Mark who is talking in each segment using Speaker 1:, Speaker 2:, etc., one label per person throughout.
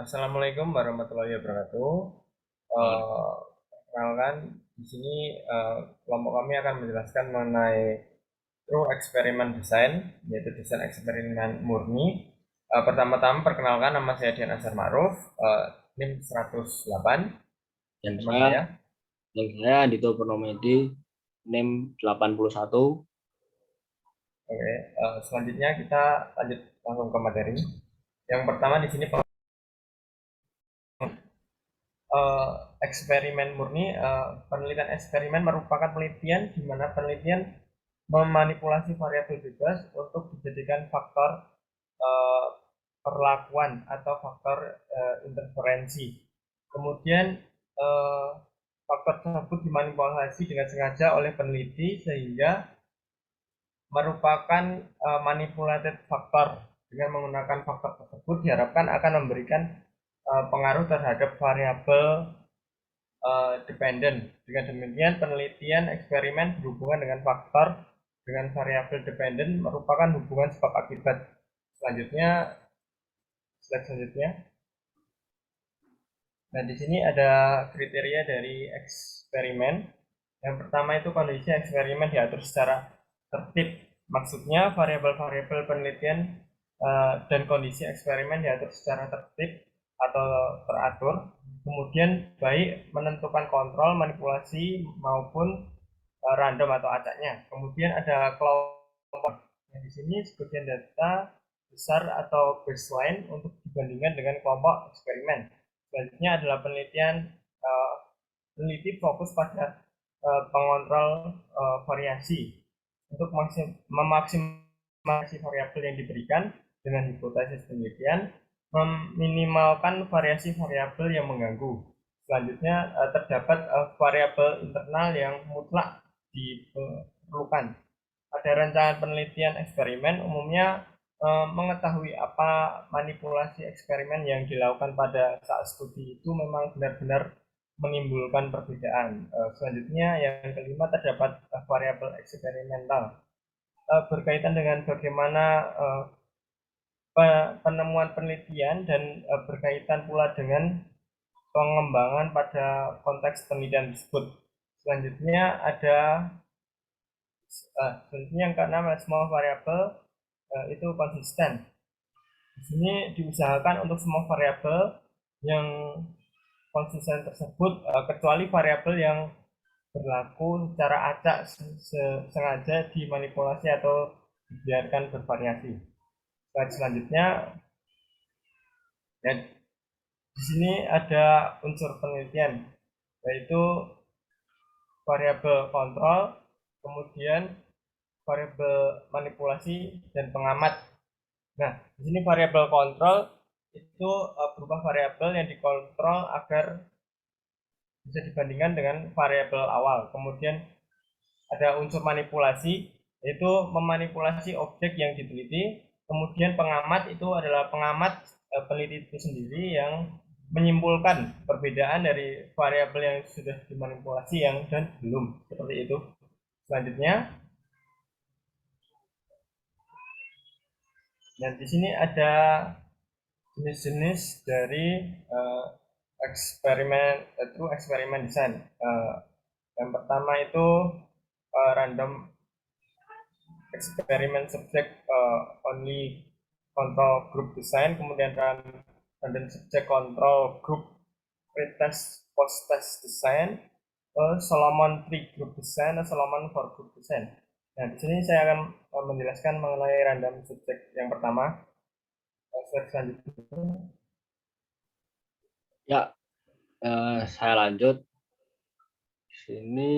Speaker 1: Assalamualaikum warahmatullahi wabarakatuh.
Speaker 2: Wal-
Speaker 1: Eh, Perkenalkan, di sini kelompok kami akan menjelaskan mengenai true experiment design, yaitu desain eksperimen murni. Pertama-tama perkenalkan, nama saya Dian Azhar Ma'ruf, NIM 108, dan
Speaker 2: Dan
Speaker 1: teman
Speaker 2: saya,
Speaker 1: saya.
Speaker 2: Dito Purnomedi, NIM 81.
Speaker 1: Oke, selanjutnya kita lanjut langsung ke materi. Yang pertama di sini eh, eksperimen murni. Penelitian eksperimen merupakan penelitian di mana penelitian memanipulasi variabel bebas untuk dijadikan faktor eh, perlakuan atau faktor interferensi. Kemudian eh, faktor tersebut dimanipulasi dengan sengaja oleh peneliti sehingga merupakan manipulated faktor. Dengan menggunakan faktor tersebut diharapkan akan memberikan pengaruh terhadap variabel dependen. Dengan demikian, penelitian eksperimen berhubungan dengan faktor dengan variabel dependen merupakan hubungan sebab akibat. Selanjutnya, slide selanjutnya. Nah, di sini ada kriteria dari eksperimen. Yang pertama itu kondisi eksperimen diatur secara tertib. Maksudnya variabel-variabel penelitian dan kondisi eksperimen diatur secara tertib atau teratur. Kemudian baik menentukan kontrol, manipulasi maupun random atau acaknya. Kemudian ada kelompok. Nah, di sini sebagian data besar atau baseline untuk dibandingkan dengan kelompok eksperimen. Selanjutnya adalah penelitian peneliti fokus pada pengontrol variasi untuk memaksimalisasi variabel yang diberikan dengan hipotesis penelitian, meminimalkan variasi variabel yang mengganggu. Selanjutnya terdapat variabel internal yang mutlak diperlukan. Pada rancangan penelitian eksperimen umumnya mengetahui apa manipulasi eksperimen yang dilakukan pada saat studi itu memang benar-benar menimbulkan perbedaan. Selanjutnya yang kelima terdapat variabel eksperimental berkaitan dengan bagaimana penemuan penelitian dan berkaitan pula dengan pengembangan pada konteks penelitian tersebut. Selanjutnya ada selanjutnya yang keenam semua variabel itu konsisten. Di sini diusahakan untuk semua variabel yang konsisten tersebut kecuali variabel yang berlaku secara acak sengaja dimanipulasi atau dibiarkan bervariasi. Slide selanjutnya, dan di sini ada unsur penelitian yaitu variabel kontrol, kemudian variabel manipulasi dan pengamat. Nah, di sini variabel kontrol itu berupa variabel yang dikontrol agar bisa dibandingkan dengan variabel awal. Kemudian ada unsur manipulasi, yaitu memanipulasi objek yang diteliti. Kemudian pengamat itu adalah pengamat peneliti itu sendiri yang menyimpulkan perbedaan dari variabel yang sudah dimanipulasi yang dan belum, seperti itu. Selanjutnya, dan di sini ada jenis-jenis dari eksperimen itu eksperimen desain. Yang pertama itu random eksperimen subject only control group design, kemudian random subject control group pretest post test design, Solomon tree group design, dan Solomon for group design. Nah, di sini saya akan menjelaskan mengenai random subject yang pertama. Slide selanjutnya.
Speaker 2: Ya, saya lanjut. Di sini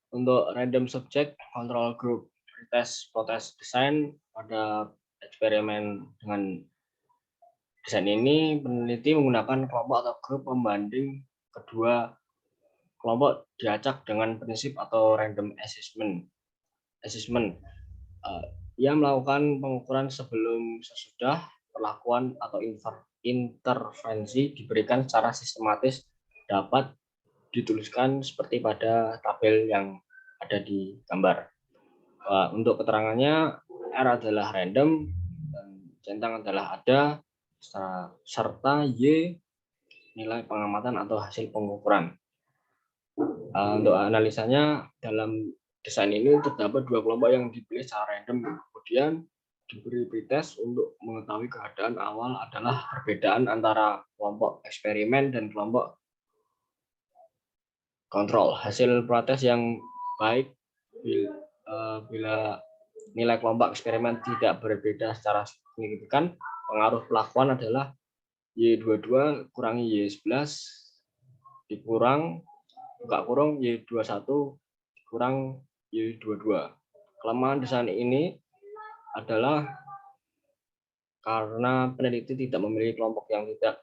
Speaker 2: untuk random subject control group pretest protest design pada eksperimen dengan desain ini, peneliti menggunakan kelompok atau grup pembanding kedua kelompok diacak dengan prinsip atau random assessment. Ia melakukan pengukuran sebelum sesudah perlakuan atau intervensi diberikan secara sistematis dapat dituliskan seperti pada tabel yang ada di gambar. Untuk keterangannya, R adalah random dan centang adalah ada, serta Y nilai pengamatan atau hasil pengukuran. Untuk analisanya, dalam desain ini terdapat dua kelompok yang dipilih secara random, kemudian diberi pretest untuk mengetahui keadaan awal adalah perbedaan antara kelompok eksperimen dan kelompok kontrol. Hasil pretest yang baik bila nilai kelompok eksperimen tidak berbeda secara signifikan, pengaruh pelakuan adalah Y22 kurangi Y11 dikurang buka kurung Y21 kurang Y22. Kelemahan desain ini adalah karena peneliti tidak memiliki kelompok yang tidak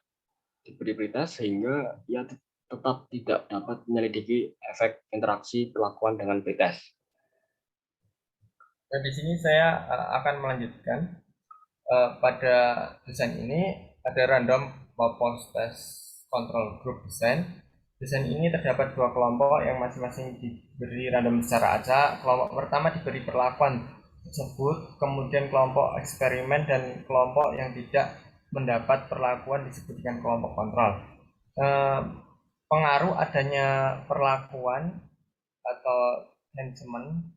Speaker 2: diberi pretest, sehingga ia tetap tidak dapat menyelidiki efek interaksi pelakuan dengan pretest.
Speaker 1: Dan di sini saya akan melanjutkan. Pada desain ini ada random purpose test control group design. Desain ini terdapat dua kelompok yang masing-masing diberi random secara acak. Kelompok pertama diberi perlakuan tersebut, kemudian kelompok eksperimen dan kelompok yang tidak mendapat perlakuan disebut dengan kelompok kontrol. Pengaruh adanya perlakuan atau enhancement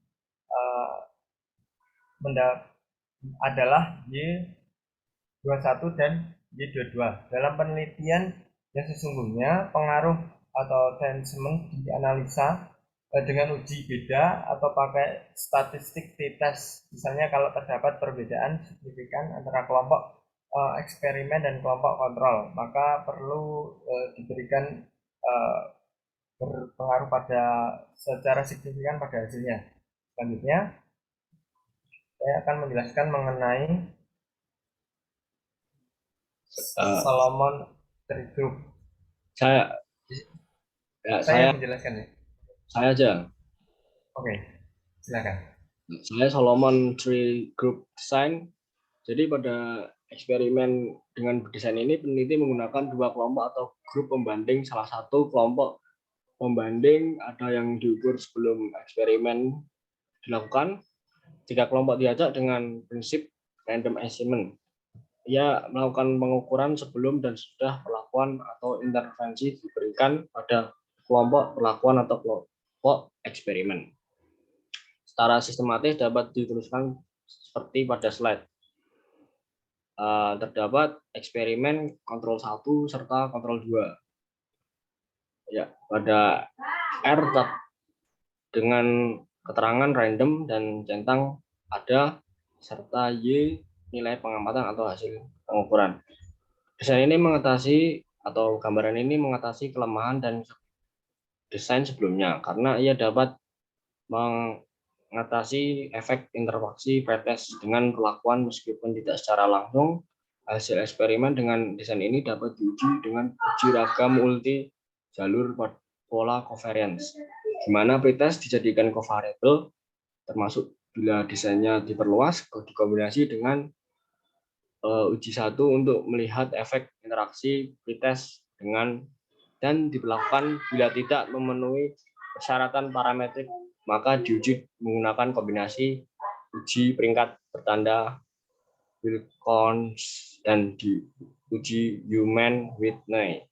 Speaker 1: adalah Y21 dan Y22. Dalam penelitian yang sesungguhnya, pengaruh atau enhancement dianalisa dengan uji beda atau pakai statistik t-test. Misalnya kalau terdapat perbedaan signifikan antara kelompok eksperimen dan kelompok kontrol, maka perlu diberikan berpengaruh pada secara signifikan pada hasilnya. Selanjutnya, saya akan menjelaskan mengenai Solomon Tree Group.
Speaker 2: Saya
Speaker 1: menjelaskan ya.
Speaker 2: Saya aja.
Speaker 1: Oke, silakan.
Speaker 2: Saya Solomon Tree Group Design. Jadi pada eksperimen dengan desain ini, peneliti menggunakan dua kelompok atau grup pembanding. Salah satu kelompok pembanding ada yang diukur sebelum eksperimen dilakukan. Jika kelompok diajak dengan prinsip random assignment, ia melakukan pengukuran sebelum dan sudah perlakuan atau intervensi diberikan pada kelompok perlakuan atau kelompok eksperimen. Secara sistematis dapat dituliskan seperti pada slide. Terdapat eksperimen kontrol 1 serta kontrol 2. Ya, pada R dengan keterangan random dan centang ada serta Y nilai pengamatan atau hasil pengukuran. Desain ini mengatasi atau gambaran ini mengatasi kelemahan dan desain sebelumnya karena ia dapat mengatasi efek interaksi pretest dengan perlakuan meskipun tidak secara langsung. Hasil eksperimen dengan desain ini dapat diuji dengan uji ragam multi jalur pola covariance, di mana pretest dijadikan covariable, termasuk bila desainnya diperluas dikombinasi dengan uji satu untuk melihat efek interaksi pretest dengan dan diberlakukan bila tidak memenuhi persyaratan parametrik, maka diuji menggunakan kombinasi uji peringkat bertanda Wilcox dan diuji Human-Whitney.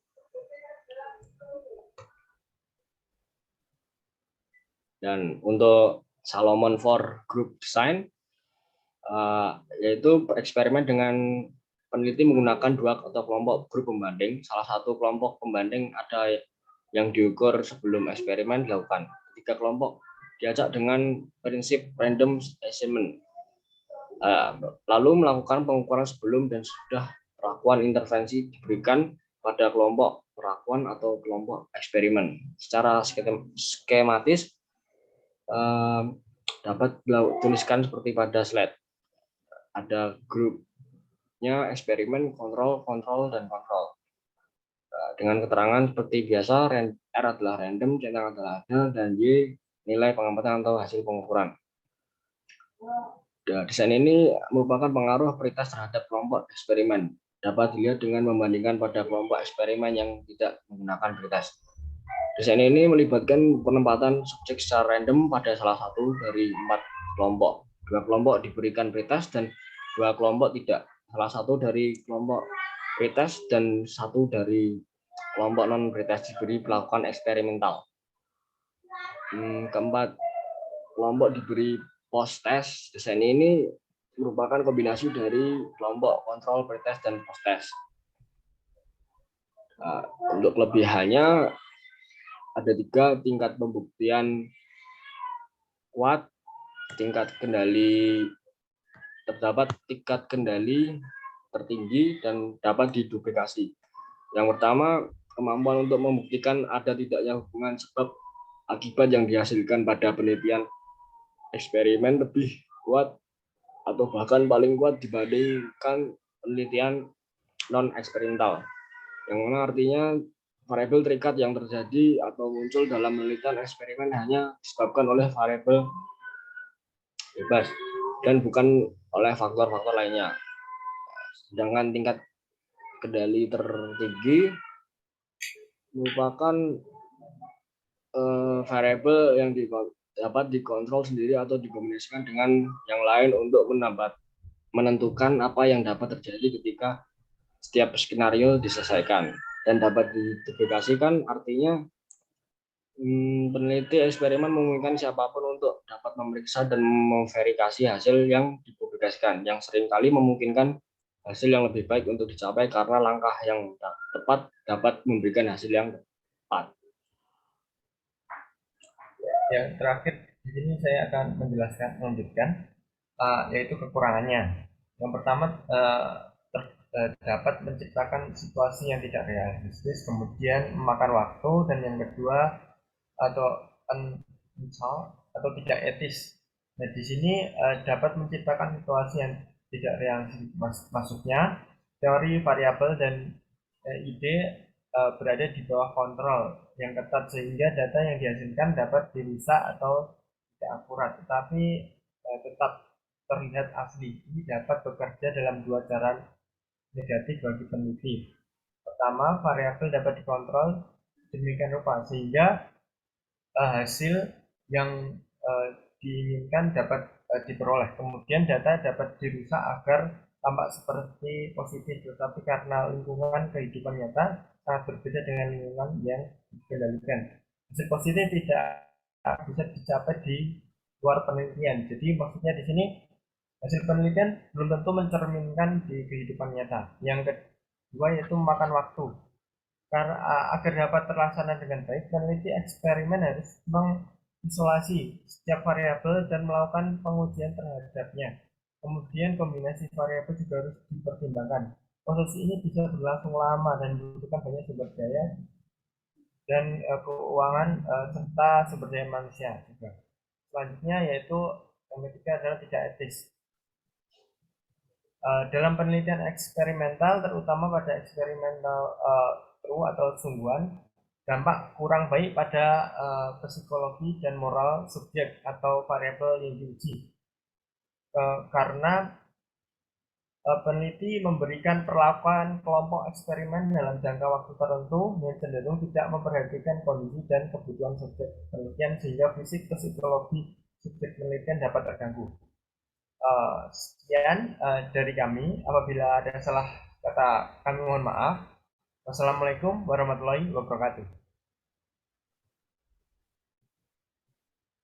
Speaker 2: Dan untuk Solomon 4 Group Design, yaitu eksperimen dengan peneliti menggunakan dua atau kelompok grup pembanding. Salah satu kelompok pembanding ada yang diukur sebelum eksperimen dilakukan. Tiga kelompok diajak dengan prinsip random assignment, lalu melakukan pengukuran sebelum dan sudah perlakuan intervensi diberikan pada kelompok perlakuan atau kelompok eksperimen. Secara skematis dapat dituliskan seperti pada slide. Ada grupnya eksperimen, kontrol, dan kontrol. Dengan keterangan seperti biasa, R adalah random, centang adalah ada, dan Y nilai pengamatan atau hasil pengukuran. Desain ini merupakan pengaruh pretest terhadap kelompok eksperimen. Dapat dilihat dengan membandingkan pada kelompok eksperimen yang tidak menggunakan pretest. Desain ini melibatkan penempatan subjek secara random pada salah satu dari 4 kelompok. 2 kelompok diberikan pretest dan 2 kelompok tidak. Salah satu dari kelompok pretest dan satu dari kelompok non pretest diberi melakukan eksperimental. Keempat, kelompok diberi post test. Desain ini merupakan kombinasi dari kelompok kontrol, pretest, dan post test. Untuk kelebihannya ada 3 tingkat pembuktian kuat, tingkat kendali terdapat tingkat kendali tertinggi dan dapat diduplikasi. Yang pertama, kemampuan untuk membuktikan ada tidaknya hubungan sebab akibat yang dihasilkan pada penelitian eksperimen lebih kuat atau bahkan paling kuat dibandingkan penelitian non eksperimental. Yang mana artinya variabel terikat yang terjadi atau muncul dalam penelitian eksperimen hanya disebabkan oleh variabel bebas dan bukan oleh faktor-faktor lainnya. Sedangkan tingkat kendali tertinggi merupakan variabel yang dapat dikontrol sendiri atau dikombinasikan dengan yang lain untuk menentukan apa yang dapat terjadi ketika setiap skenario diselesaikan, dan dapat diduplikasikan artinya peneliti eksperimen memungkinkan siapapun untuk dapat memeriksa dan memverifikasi hasil yang dipublikasikan, yang seringkali memungkinkan hasil yang lebih baik untuk dicapai karena langkah yang tepat dapat memberikan hasil yang tepat.
Speaker 1: Yang terakhir di sini saya akan melanjutkan yaitu kekurangannya. Yang pertama, dapat menciptakan situasi yang tidak realistis, kemudian memakan waktu, dan yang kedua atau atau tidak etis. Nah, di sini dapat menciptakan situasi yang tidak realistis, maksudnya teori variabel dan ide berada di bawah kontrol yang ketat sehingga data yang dihasilkan dapat dirusak atau tidak akurat, tetapi tetap terlihat asli. Ini dapat bekerja dalam 2 cara negatif bagi peneliti. Pertama, variabel dapat dikontrol demikian rupa sehingga hasil yang diinginkan dapat diperoleh. Kemudian data dapat dirusak agar tampak seperti positif, tetapi karena lingkungan kehidupan nyata sangat berbeda dengan lingkungan yang dikendalikan. Hasil positif tidak bisa dicapai di luar penelitian. Jadi maksudnya di sini hasil penelitian belum tentu mencerminkan di kehidupan nyata. Yang kedua yaitu memakan waktu. Karena agar dapat terlaksana dengan baik, peneliti eksperimen harus mengisolasi setiap variabel dan melakukan pengujian terhadapnya. Kemudian kombinasi variabel juga harus dipertimbangkan. Proses ini bisa berlangsung lama dan membutuhkan banyak sumber daya dan keuangan serta sumber daya manusia juga. Selanjutnya yaitu yang ketiga adalah tidak etis. Dalam penelitian eksperimental, terutama pada eksperimental true atau sungguhan, dampak kurang baik pada psikologi dan moral subjek atau variabel yang diuji. Karena peneliti memberikan perlakuan kelompok eksperimen dalam jangka waktu tertentu yang cenderung tidak memperhatikan kondisi dan kebutuhan subjek penelitian sehingga fisik psikologi subjek penelitian dapat terganggu. Sekian dari kami. Apabila ada salah kata, kami mohon maaf. Wassalamualaikum warahmatullahi wabarakatuh.